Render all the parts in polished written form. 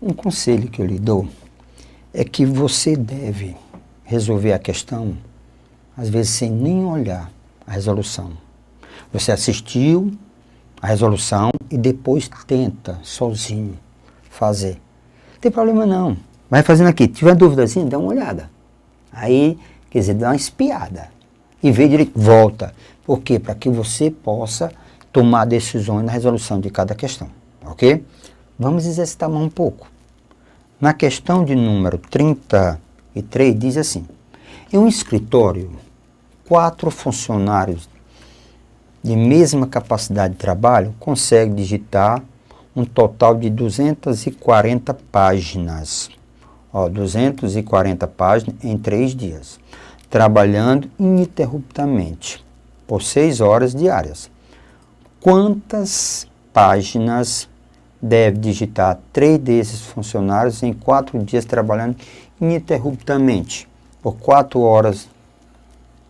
Um conselho que eu lhe dou é que você deve resolver a questão, às vezes sem nem olhar a resolução. Você assistiu a resolução e depois tenta sozinho fazer. Não tem problema não. Vai fazendo aqui. Se tiver dúvidazinha, dá uma olhada. Aí, quer dizer, dá uma espiada. E vê direito, volta. Por quê? Para que você possa tomar decisões na resolução de cada questão. Ok? Vamos exercitar mais um pouco. Na questão de número 33, diz assim: em um escritório, 4 funcionários de mesma capacidade de trabalho conseguem digitar um total de 240 páginas. 240 páginas em 3 dias, trabalhando ininterruptamente por 6 horas diárias. Quantas páginas deve digitar 3 desses funcionários em 4 dias trabalhando ininterruptamente por 4 horas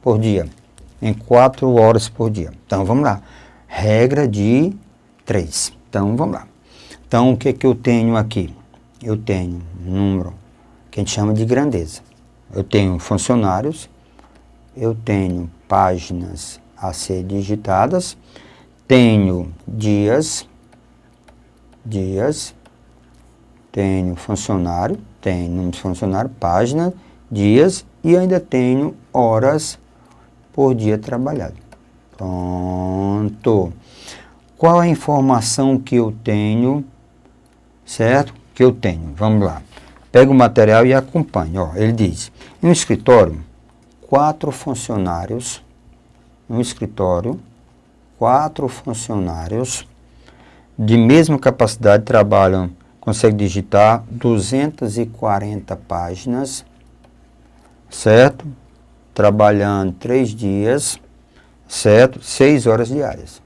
por dia? Em 4 horas por dia. Então, vamos lá. Regra de 3. Então, vamos lá. Então, o que que eu tenho aqui? Eu tenho um número que a gente chama de grandeza. Eu tenho funcionários, eu tenho páginas a ser digitadas, tenho dias, tenho funcionário, tenho número de funcionário, página, dias e ainda tenho horas por dia trabalhado. Pronto. Qual a informação que eu tenho, certo? Que eu tenho, vamos lá. Pega o material e acompanha. Ó, ele diz, em um escritório, 4 funcionários, de mesma capacidade trabalham, conseguem digitar 240 páginas, certo? Trabalhando 3 dias, certo? 6 horas diárias.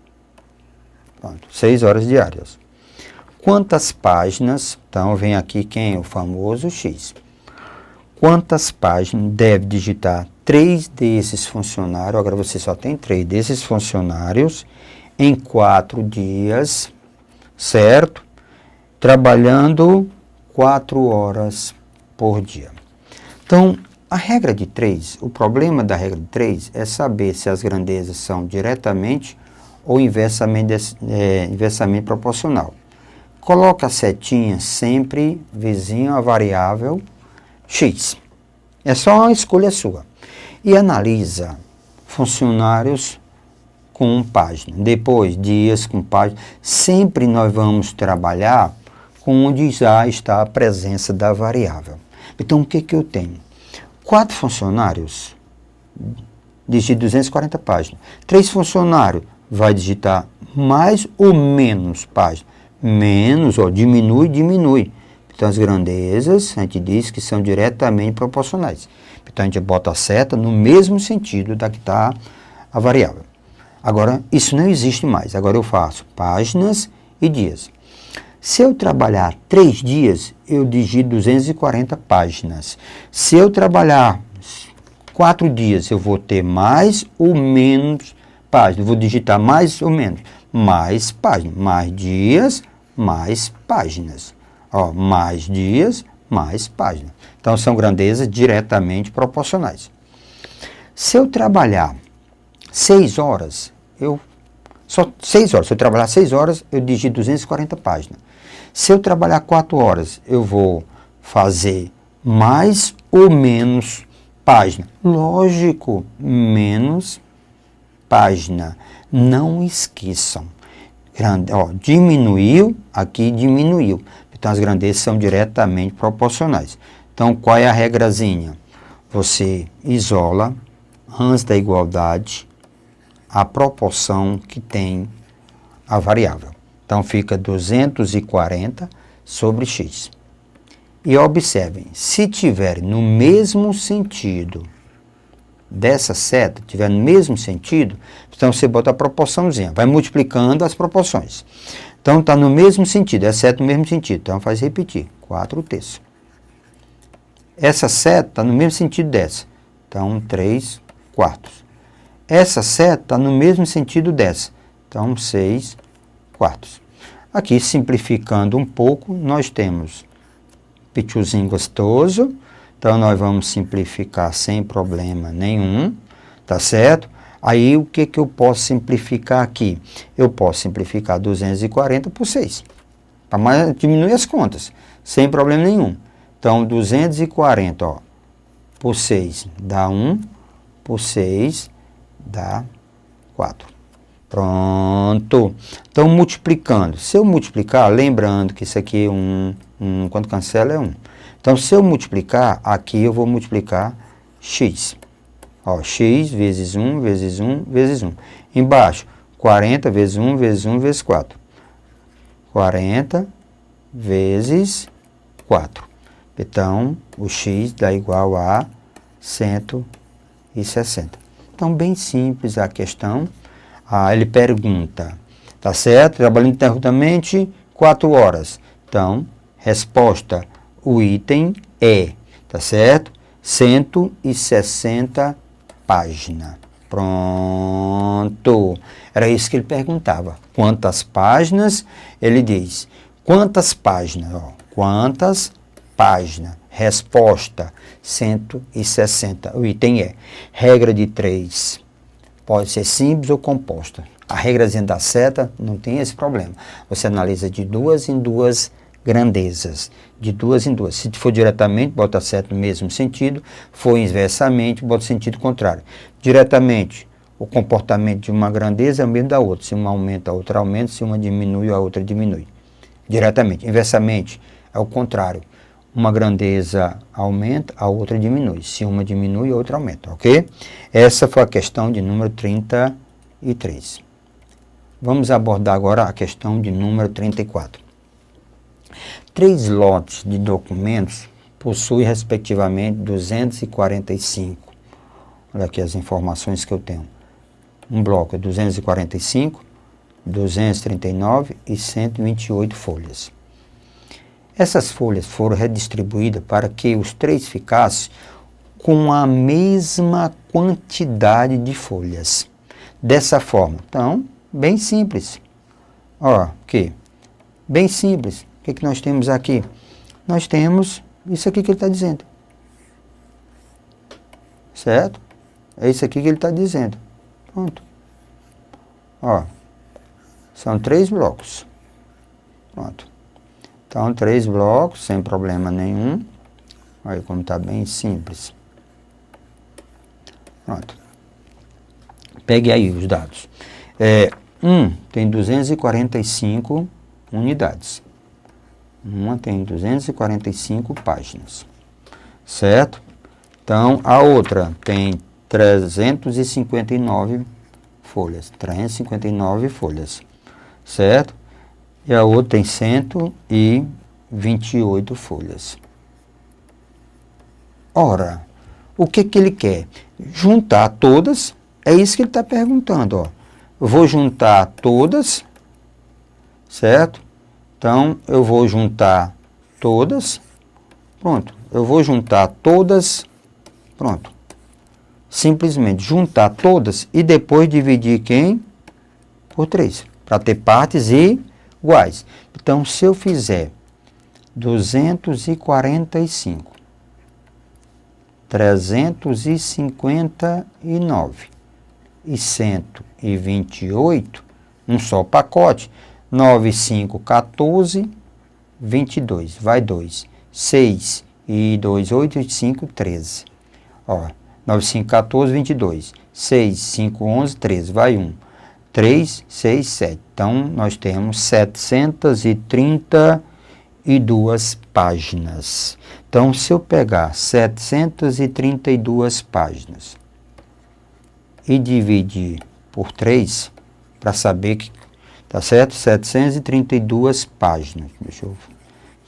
Pronto, 6 horas diárias. Quantas páginas, então vem aqui quem? O famoso X. Quantas páginas deve digitar 3 desses funcionários, agora você só tem 3 desses funcionários, em 4 dias, certo? Trabalhando 4 horas por dia. Então, a regra de 3, o problema da regra de 3 é saber se as grandezas são diretamente ou inversamente proporcional. Coloca a setinha sempre vizinho à variável X. É só uma escolha sua. E analisa funcionários com página. Depois, dias com página. Sempre nós vamos trabalhar com onde já está a presença da variável. Então, o que que eu tenho? 4 funcionários digita 240 páginas. 3 funcionários vai digitar mais ou menos páginas. Menos, diminui. Então, as grandezas, a gente diz que são diretamente proporcionais. Então, a gente bota a seta no mesmo sentido da que está a variável. Agora, isso não existe mais. Agora, eu faço páginas e dias. Se eu trabalhar 3 dias, eu digito 240 páginas. Se eu trabalhar 4 dias, eu vou ter mais ou menos páginas. Vou digitar mais ou menos. Mais páginas. Mais dias, mais páginas. Ó, mais dias, mais páginas. Então, são grandezas diretamente proporcionais. Se eu trabalhar 6 horas, se eu trabalhar 6 horas, eu digito 240 páginas. Se eu trabalhar 4 horas, eu vou fazer mais ou menos página. Lógico, menos página. Não esqueçam. Diminuiu, aqui diminuiu. Então, as grandezas são diretamente proporcionais. Então, qual é a regrazinha? Você isola, antes da igualdade, a proporção que tem a variável. Então, fica 240 sobre x. E observem, se tiver no mesmo sentido dessa seta, tiver no mesmo sentido, então você bota a proporçãozinha, vai multiplicando as proporções. Então, está no mesmo sentido, é seta no mesmo sentido. Então, faz repetir, 4/3. Essa seta está no mesmo sentido dessa. Então, 3/4. Essa seta está no mesmo sentido dessa. Então, 6/4. Aqui, simplificando um pouco, nós temos pitchuzinho gostoso. Então, nós vamos simplificar sem problema nenhum, tá certo? Aí, o que eu posso simplificar aqui? Eu posso simplificar 240 por 6, para diminuir as contas, sem problema nenhum. Então, 240, ó, por 6 dá 1, por 6 dá 4. Pronto. Então, multiplicando. Se eu multiplicar, lembrando que isso aqui é 1, quando cancela é 1. Então, se eu multiplicar, aqui eu vou multiplicar x. Ó, x vezes 1, vezes 1, vezes 1. Embaixo, 40 vezes 1, vezes 1, vezes 4. 40 vezes 4. Então, o x dá igual a 160. Então, bem simples a questão. Ele pergunta, tá certo? Trabalhando ininterruptamente 4 horas. Então, resposta, o item é, tá certo? 160 páginas. Pronto. Era isso que ele perguntava. Quantas páginas? Ele diz, quantas páginas? Ó, quantas páginas? Resposta, 160. O item é regra de 3. Pode ser simples ou composta. A regrazinha da seta não tem esse problema. Você analisa de 2 em 2 grandezas. De 2 em 2. Se for diretamente, bota a seta no mesmo sentido. For inversamente, bota o sentido contrário. Diretamente, o comportamento de uma grandeza é o mesmo da outra. Se uma aumenta, a outra aumenta. Se uma diminui, a outra diminui. Diretamente. Inversamente, é o contrário. Uma grandeza aumenta, a outra diminui. Se uma diminui, a outra aumenta, ok? Essa foi a questão de número 33. Vamos abordar agora a questão de número 34. 3 lotes de documentos possuem, respectivamente, 245. Olha aqui as informações que eu tenho. Um bloco é 245, 239 e 128 folhas. Essas folhas foram redistribuídas para que os 3 ficassem com a mesma quantidade de folhas. Dessa forma. Então, bem simples. Ó, aqui. Bem simples. O que nós temos aqui? Nós temos isso aqui que ele está dizendo. Certo? É isso aqui que ele está dizendo. Pronto. Ó, são 3 blocos. Pronto. Então, 3 blocos, sem problema nenhum. Olha como está bem simples. Pronto. Pegue aí os dados. Tem 245 unidades. Uma tem 245 páginas. Certo? Então, a outra tem 359 folhas. 359 folhas. Certo? E a outra tem 128 folhas. Ora, o que ele quer? Juntar todas. É isso que ele está perguntando, ó. Eu vou juntar todas, certo? Então, eu vou juntar todas. Pronto. Eu vou juntar todas. Pronto. Simplesmente juntar todas e depois dividir quem? Por 3. Para ter partes iguais. Então, se eu fizer 245, 359 e 128, um só pacote, 9, 5, 14, 22, vai 2, 6 e 2, 8, 8, 5, 13. Ó, 9, 5, 14, 22, 6, 5, 11, 13, vai 1, 3, 6, 7. Então, nós temos 732 páginas. Então, se eu pegar 732 páginas e dividir por 3, para saber que, tá certo? 732 páginas. Deixa eu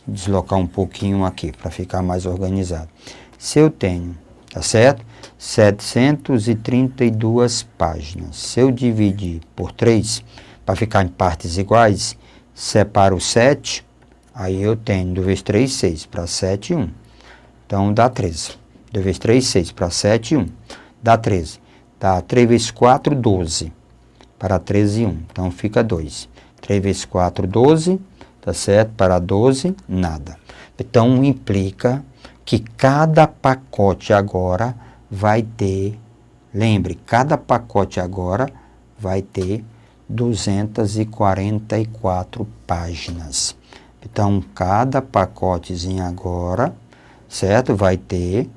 deslocar um pouquinho aqui, para ficar mais organizado. Se eu tenho, tá certo? 732 páginas. Se eu dividir por 3, para ficar em partes iguais, separo 7, aí eu tenho 2 vezes 3, 6, para 7, 1. Então, dá 13. 2 vezes 3, 6, para 7, 1. Dá 13. Dá 3 vezes 4, 12. Para 13, 1. Então, fica 2. 3 vezes 4, 12. tá certo? Para 12, nada. Então, implica que cada pacote agora vai ter, lembre, cada pacote agora vai ter 244 páginas. Então, cada pacotezinho agora, certo? Vai ter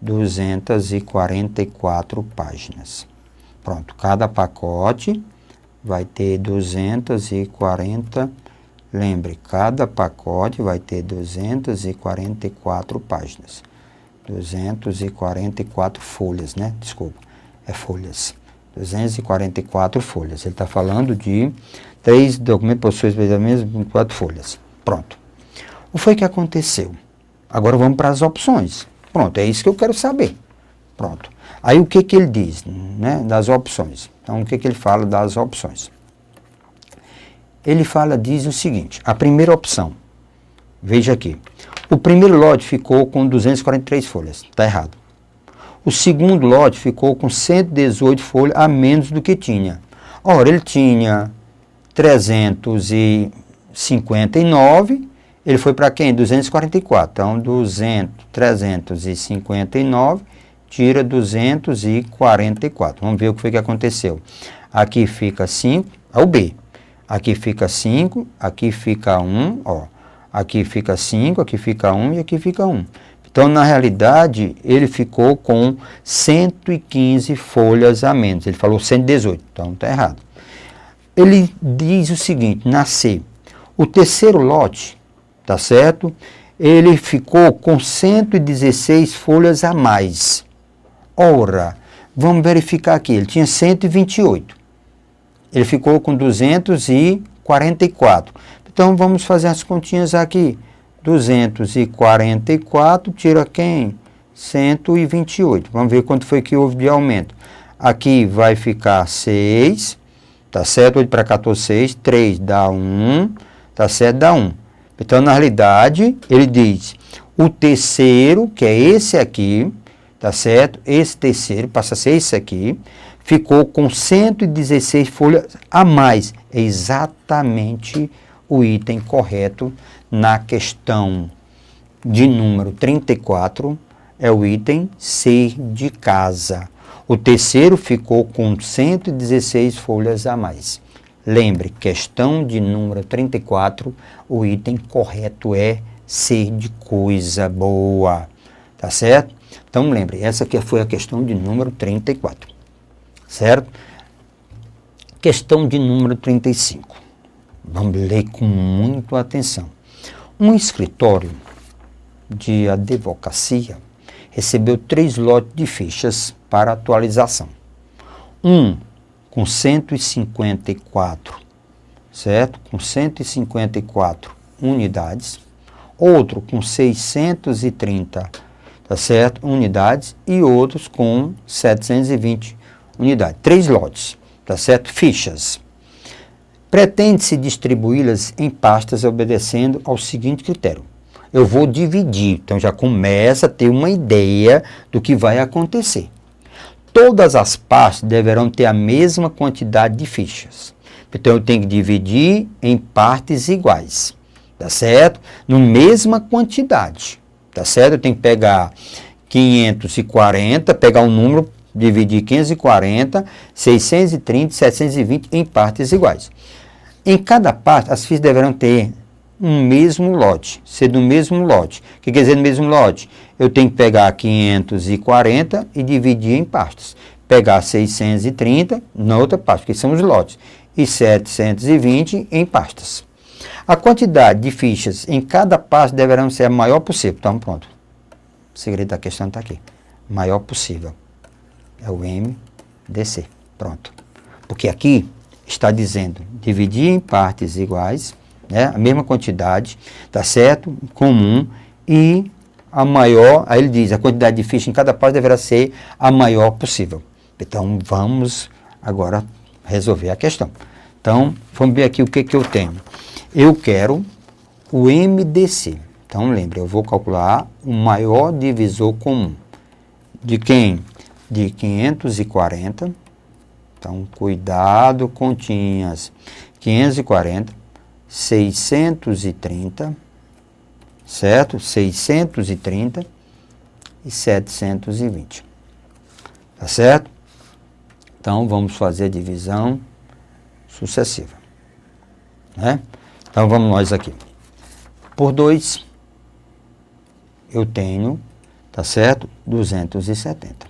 244 páginas. Pronto, cada pacote vai ter 240, lembre, cada pacote vai ter 244 páginas. 244 folhas, né? Desculpa, é folhas. 244 folhas. Ele está falando de 3 documentos possuem mesmo 4 folhas. Pronto. O que foi que aconteceu? Agora vamos para as opções. Pronto, é isso que eu quero saber. Pronto. Aí o que que ele diz, né, das opções? Então, o que que ele fala das opções? Ele diz o seguinte, a primeira opção, veja aqui, o primeiro lote ficou com 243 folhas, está errado. O segundo lote ficou com 118 folhas a menos do que tinha. Ora, ele tinha 359, ele foi para quem? 244. Então, 359 tira 244. Vamos ver o que foi que aconteceu. Aqui fica 5, é o B. Aqui fica 5, aqui fica 1, ó. Aqui fica 5, aqui fica 1 e aqui fica 1. Então, na realidade, ele ficou com 115 folhas a menos. Ele falou 118, então está errado. Ele diz o seguinte, na C, o terceiro lote, tá certo? Ele ficou com 116 folhas a mais. Ora, vamos verificar aqui, ele tinha 128. Ele ficou com 244. Então, vamos fazer as continhas aqui. 244 tira quem? 128. Vamos ver quanto foi que houve de aumento. Aqui vai ficar 6, tá certo? 8 para 14, 6. 3 dá 1, tá certo? Dá 1. Então, na realidade, ele diz, o terceiro, que é esse aqui, tá certo? Esse terceiro, passa a ser esse aqui, ficou com 116 folhas a mais. É exatamente o item correto na questão de número 34, é o item C de casa. O terceiro ficou com 116 folhas a mais. Lembre, questão de número 34, o item correto é C de coisa boa. Tá certo? Então, lembre, essa aqui foi a questão de número 34. Certo? Questão de número 35. Vamos ler com muita atenção. Um escritório de advocacia recebeu 3 lotes de fichas para atualização. Um com 154, certo? Com 154 unidades. Outro com 630, tá certo? Unidades. E outros com 720 unidades. 3 lotes, tá certo? Fichas. Pretende-se distribuí-las em pastas obedecendo ao seguinte critério. Eu vou dividir, então já começa a ter uma ideia do que vai acontecer. Todas as pastas deverão ter a mesma quantidade de fichas. Então eu tenho que dividir em partes iguais, tá certo? Na mesma quantidade, tá certo? Eu tenho que pegar 540, pegar um número, dividir 540, 630, 720 em partes iguais. Em cada parte, as fichas deverão ter um mesmo lote, ser do mesmo lote. O que quer dizer no mesmo lote? Eu tenho que pegar 540 e dividir em partes. Pegar 630 na outra parte, que são os lotes, e 720 em pastas. A quantidade de fichas em cada pasta deverão ser a maior possível. Então, pronto. O segredo da questão está aqui. Maior possível. É o MDC. Pronto. Porque aqui está dizendo dividir em partes iguais, né, a mesma quantidade, tá certo? Comum, e a maior, aí ele diz, a quantidade de ficha em cada parte deverá ser a maior possível. Então, vamos agora resolver a questão. Então, vamos ver aqui o que que eu tenho. Eu quero o MDC. Então, lembre, eu vou calcular o maior divisor comum. De quem? De 540. Então, cuidado, continhas. 540, 630, certo? 630 e 720. Tá certo? Então, vamos fazer a divisão sucessiva, né? Então, vamos nós aqui. Por 2, eu tenho, tá certo? 270.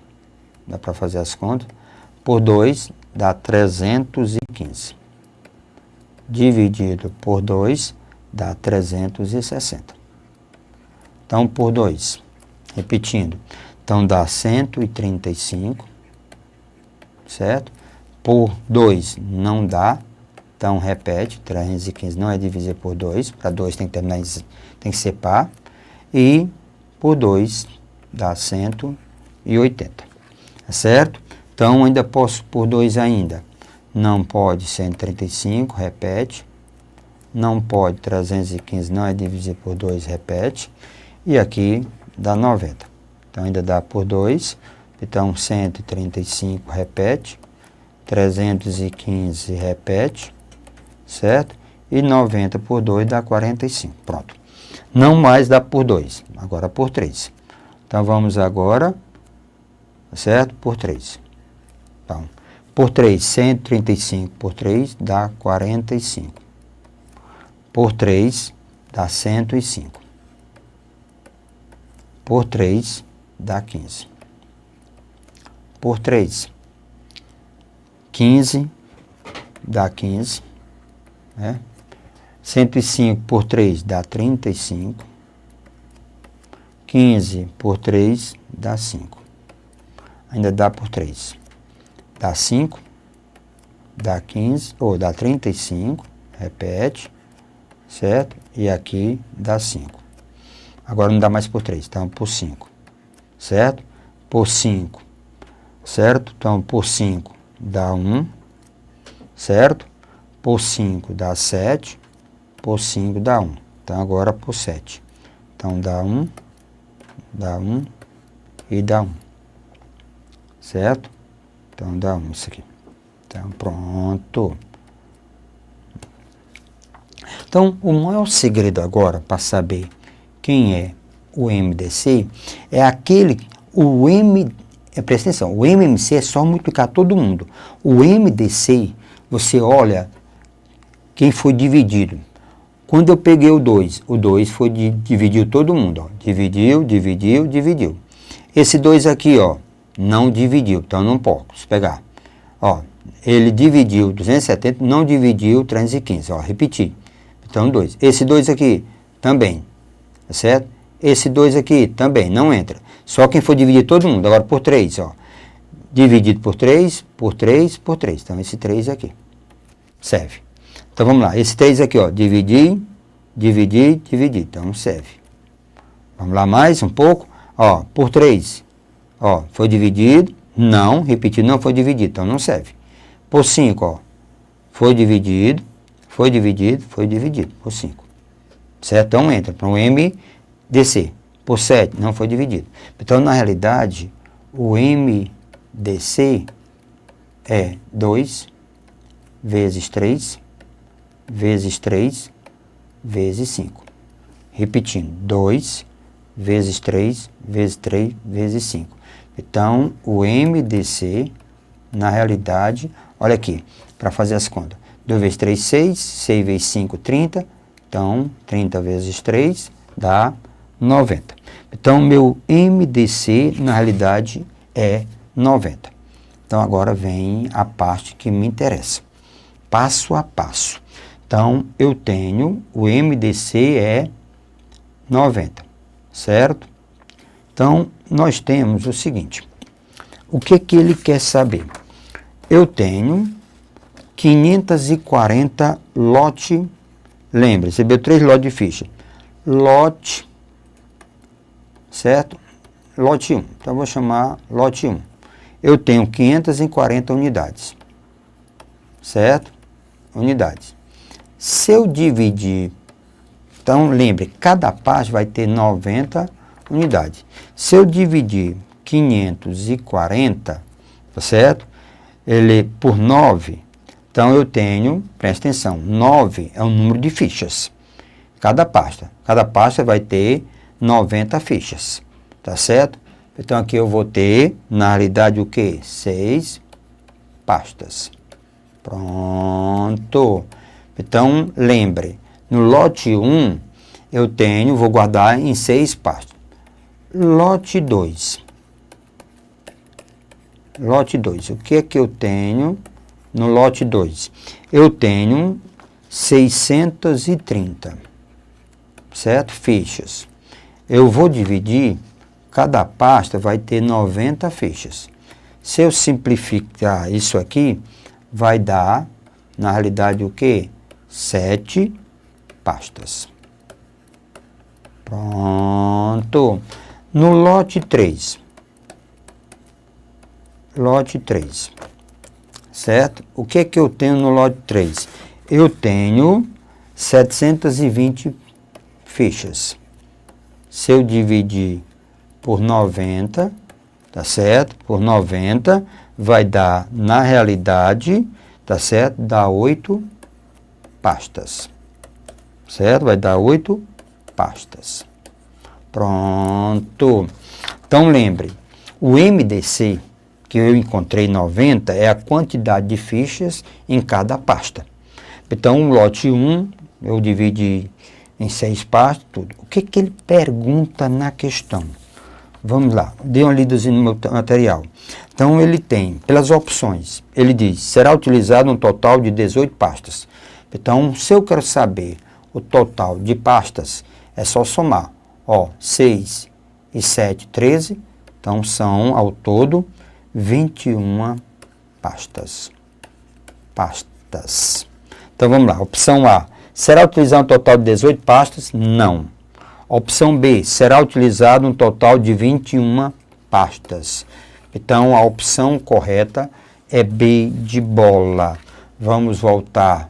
Dá para fazer as contas. Por 2, dá 315. Dividido por 2, dá 360. Então, por 2, repetindo, então dá 135, certo? Por 2 não dá, então repete, 315 não é dividir por 2, para 2 tem que terminar, tem que ser par, e por 2 dá 180, certo? Então ainda posso por 2 ainda, não pode 135, repete, não pode 315, não é dividir por 2, repete, e aqui dá 90. Então ainda dá por 2, então 135 repete, 315 repete, certo? E 90 por 2 dá 45, pronto. Não mais dá por 2, agora por 3. Então vamos agora, certo? Por 3. Então, por 3, 135 por 3 dá 45. Por 3 dá 105. Por 3 dá 15. Por 3, 15 dá 15, né? 105 por 3 dá 35. 15 por 3 dá 5. Ainda dá por 3. Dá 5, dá 15, ou dá 35, repete, certo? E aqui dá 5. Agora não dá mais por 3, então por 5, certo? Por 5, certo? Então por 5 dá 1, certo? Por 5 dá 7, por 5 dá 1. Então agora por 7. Então dá 1 e dá 1, certo? Então dá 1 isso aqui. Então pronto. Então o maior segredo agora para saber quem é o MDC é aquele, presta atenção, o MMC é só multiplicar todo mundo. O MDC, você olha quem foi dividido. Quando eu peguei o 2 foi dividiu todo mundo, ó. Dividiu. Esse 2 aqui, ó, não dividiu, então não posso pegar. Ó, ele dividiu 270, não dividiu 315, ó, repetir. Então 2. Esse 2 aqui também, certo? Esse 2 aqui também não entra. Só quem for dividir todo mundo, agora por 3, ó. Dividido por 3, por 3, por 3. Então esse 3 aqui serve. Então vamos lá, esse 3 aqui, ó, dividir, então serve. Vamos lá mais um pouco, ó, por 3, ó, foi dividido, não, repetir, não foi dividido, então não serve. Por 5, ó, foi dividido, por 5, certo? Então entra para o MDC. Por 7, não foi dividido. Então, na realidade, o MDC é 2 vezes 3, vezes 3, vezes 5. Repetindo, 2 vezes 3, vezes 3, vezes 5. Então, o MDC, na realidade, olha aqui, para fazer as contas. 2 vezes 3, 6, 6 vezes 5, 30. Então, 30 vezes 3 dá 90. Então, meu MDC, na realidade, é 90. Então, agora vem a parte que me interessa. Passo a passo. Então, eu tenho, o MDC é 90, certo? Então, nós temos o seguinte. O que ele quer saber? Eu tenho 540 lote, lembra, recebeu 3 lotes de ficha. Lote, certo? Lote 1. Então, eu vou chamar lote 1. Eu tenho 540 unidades, certo? Unidades. Se eu dividir, então lembre, cada parte vai ter 90 unidades. Se eu dividir 540, tá certo? Ele por 9, Então, eu tenho, presta atenção, 9 é o número de fichas. Cada pasta vai ter 90 fichas, tá certo? Então, aqui eu vou ter, na realidade, o quê? 6 pastas. Pronto. Então, lembre, no lote 1, eu tenho, vou guardar em 6 pastas. Lote 2. Lote 2, o que é que eu tenho no lote 2? Eu tenho 630, certo? Fichas. Eu vou dividir, cada pasta vai ter 90 fichas. Se eu simplificar isso aqui, vai dar, na realidade, o quê? 7 pastas. Pronto. No lote 3. Lote 3. Certo? O que é que eu tenho no lote 3? Eu tenho 720 fichas. Se eu dividir por 90, tá certo? Por 90, vai dar, na realidade, tá certo? Dá 8 pastas. Certo? Vai dar 8 pastas. Pronto. Então, lembre, o MDC, que eu encontrei 90, é a quantidade de fichas em cada pasta. Então, o lote 1, eu dividi em 6 pastas, tudo. O que que ele pergunta na questão? Vamos lá, dê uma lidazinha no meu material. Então, ele tem, pelas opções, ele diz, será utilizado um total de 18 pastas. Então, se eu quero saber o total de pastas, é só somar. Ó, 6 e 7, 13. Então, são, ao todo, 21 pastas. Então, vamos lá. Opção A. Será utilizado um total de 18 pastas? Não. Opção B. Será utilizado um total de 21 pastas. Então, a opção correta é B de bola. Vamos voltar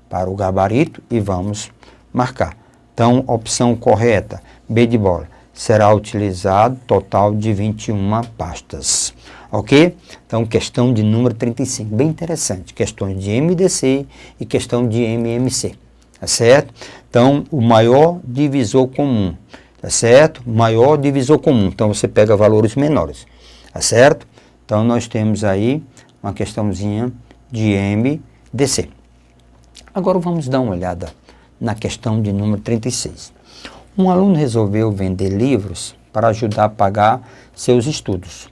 para o gabarito e vamos marcar. Então, opção correta, B de bola. Será utilizado total de 21 pastas. Ok? Então, questão de número 35. Bem interessante. Questões de MDC e questão de MMC. Tá certo? Então, o maior divisor comum. Tá certo? Maior divisor comum. Então, você pega valores menores. Tá certo? Então, nós temos aí uma questãozinha de MDC. Agora, vamos dar uma olhada na questão de número 36. Um aluno resolveu vender livros para ajudar a pagar seus estudos.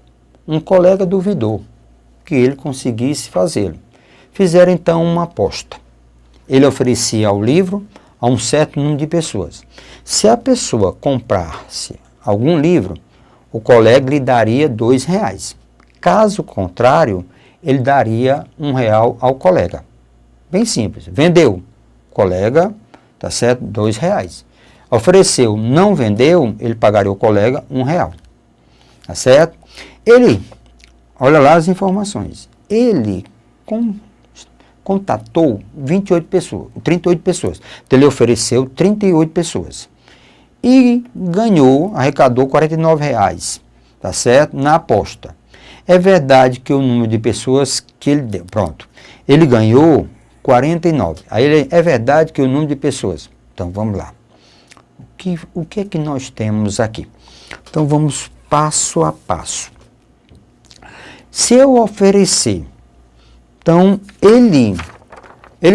Um colega duvidou que ele conseguisse fazê-lo. Fizeram então uma aposta. Ele oferecia o livro a um certo número de pessoas. Se a pessoa comprasse algum livro, o colega lhe daria R$2. Caso contrário, ele daria R$1 ao colega. Bem simples. Vendeu, colega, tá certo? R$2. Ofereceu, não vendeu, ele pagaria o colega R$1. Tá certo? Ele, olha lá as informações. Ele contatou 38 pessoas. Então, ele ofereceu 38 pessoas. E ganhou, arrecadou R$49, tá certo? Na aposta. É verdade que o número de pessoas que ele deu, pronto. Ele ganhou 49. Aí é verdade que o número de pessoas. Então, vamos lá. O que é que nós temos aqui? Então, vamos passo a passo. Se eu oferecer, então, ele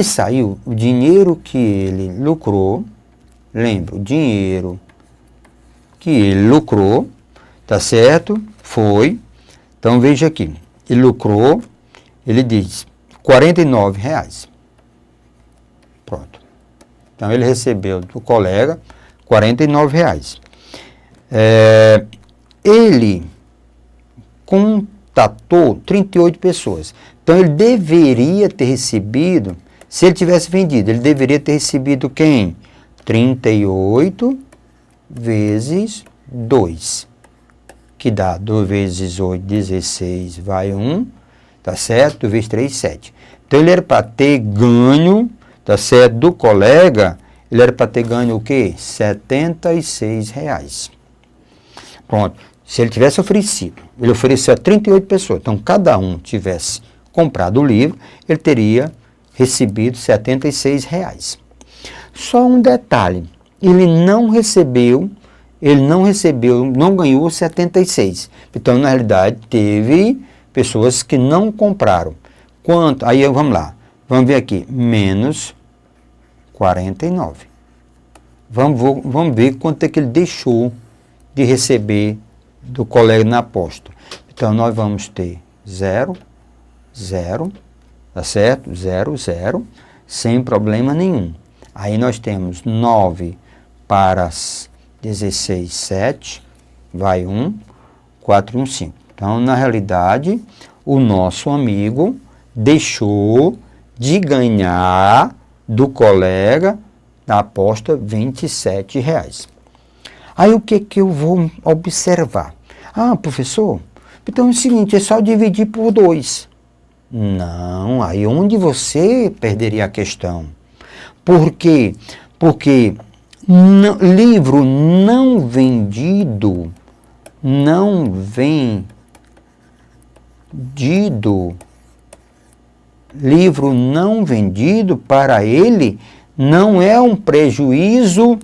saiu, o dinheiro que ele lucrou, lembra, o dinheiro que ele lucrou, tá certo? Foi, então, veja aqui, ele lucrou, ele diz, R$49. Pronto. Então, ele recebeu do colega R$49. Ele contatou 38 pessoas. Então, ele deveria ter recebido, se ele tivesse vendido, ele deveria ter recebido quem? 38 vezes 2, que dá 2 vezes 8, 16, vai 1, tá certo? 2 vezes 3, 7. Então, ele era para ter ganho, tá certo, do colega, ele era para ter ganho o quê? R$76. Pronto. Se ele tivesse oferecido, ele ofereceu a 38 pessoas, então cada um tivesse comprado o livro, ele teria recebido R$ 76. Só um detalhe, ele não ganhou 76. Então, na realidade, teve pessoas que não compraram. Quanto? Aí, vamos lá. Vamos ver aqui. Menos 49. Vamos ver quanto é que ele deixou de receber do colega na aposta. Então, nós vamos ter 0, 0, tá certo? 0, 0, sem problema nenhum. Aí nós temos 9 para 16, 7, vai 1, 4, 1, 5. Então, na realidade, o nosso amigo deixou de ganhar do colega da aposta R$ 27. Aí o que eu vou observar? Ah, professor, então é o seguinte, é só dividir por 2. Não, aí onde você perderia a questão. Por quê? Porque livro não vendido, livro não vendido para ele não é um prejuízo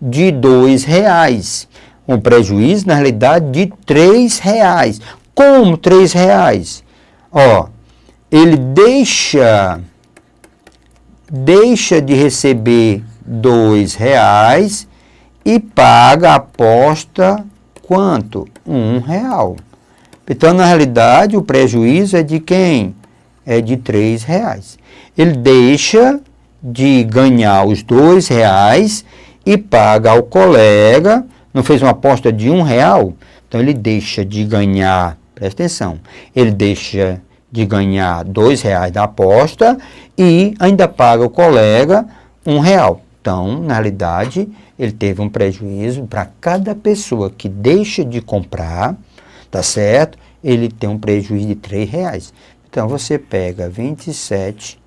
de R$2. Um prejuízo, na realidade, de R$3. Como R$3? Ó, ele deixa de receber R$2 e paga a aposta quanto? R$1. Então, na realidade, o prejuízo é de quem? É de R$3. Ele deixa de ganhar os R$2 e paga ao colega, não fez uma aposta de R$1? Então, ele deixa de ganhar, presta atenção, ele deixa de ganhar R$2 da aposta e ainda paga o colega R$1. Então, na realidade, ele teve um prejuízo para cada pessoa que deixa de comprar, tá certo? Ele tem um prejuízo de R$3. Então, você pega 27,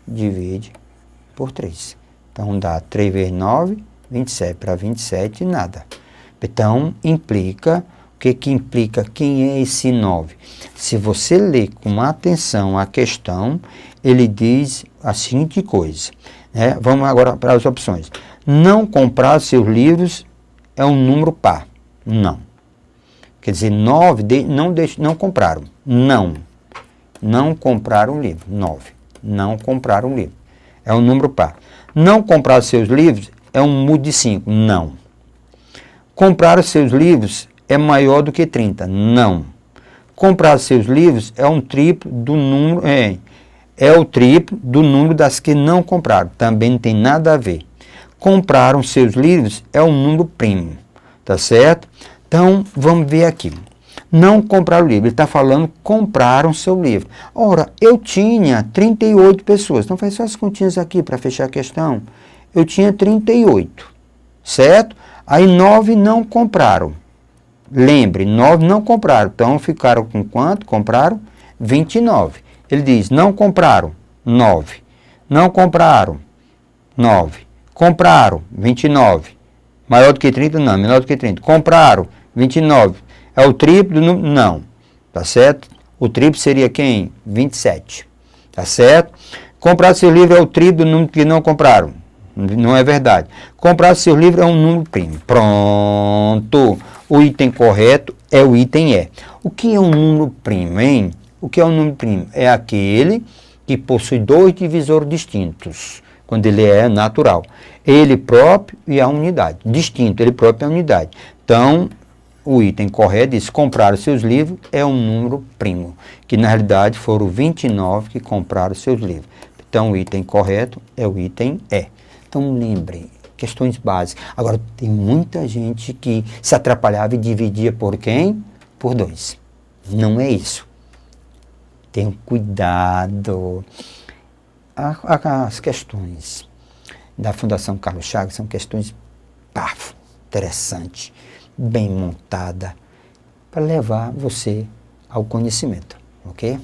divide por 3. Então, dá 3 vezes 9, 27 para 27, nada. Então, implica, o que implica? Quem é esse 9? Se você ler com atenção a questão, ele diz a seguinte coisa, né? Vamos agora para as opções. Não comprar seus livros é um número par. Não. Quer dizer, 9, não compraram. Não compraram o livro. 9. Não compraram o livro. É um número par. Não comprar seus livros é um múltiplo de 5. Não. Comprar os seus livros é maior do que 30. Não. Comprar os seus livros é um triplo do número... É o triplo do número das que não compraram. Também não tem nada a ver. Compraram seus livros é um número primo. Tá certo? Então, vamos ver aqui. Não compraram o livro. Ele está falando compraram seu livro. Ora, eu tinha 38 pessoas. Então, faz só as continhas aqui para fechar a questão. Eu tinha 38. Certo? Aí 9 não compraram. Lembre, 9 não compraram. Então, ficaram com quanto? Compraram 29. Ele diz, não compraram 9. Não compraram 9. Compraram 29. Maior do que 30? Não. Menor do que 30. Compraram 29. É o triplo do número? Não. Tá certo? O triplo seria quem? 27. Tá certo? Comprar seu livro é o triplo do número que não compraram. Não é verdade. Comprar seu livro é um número primo. Pronto. O item correto é o item E. O que é um número primo, hein? O que é um número primo? É aquele que possui dois divisores distintos, quando ele é natural. Ele próprio e a unidade. Distinto, ele próprio e a unidade. Então, o item correto diz, comprar os seus livros é um número primo, que na realidade foram 29 que compraram os seus livros. Então, o item correto é o item E. Então, lembrem, questões básicas. Agora, tem muita gente que se atrapalhava e dividia por quem? Por 2. Não é isso. Tenham cuidado. As questões da Fundação Carlos Chagas são questões interessantes, bem montadas, para levar você ao conhecimento, ok?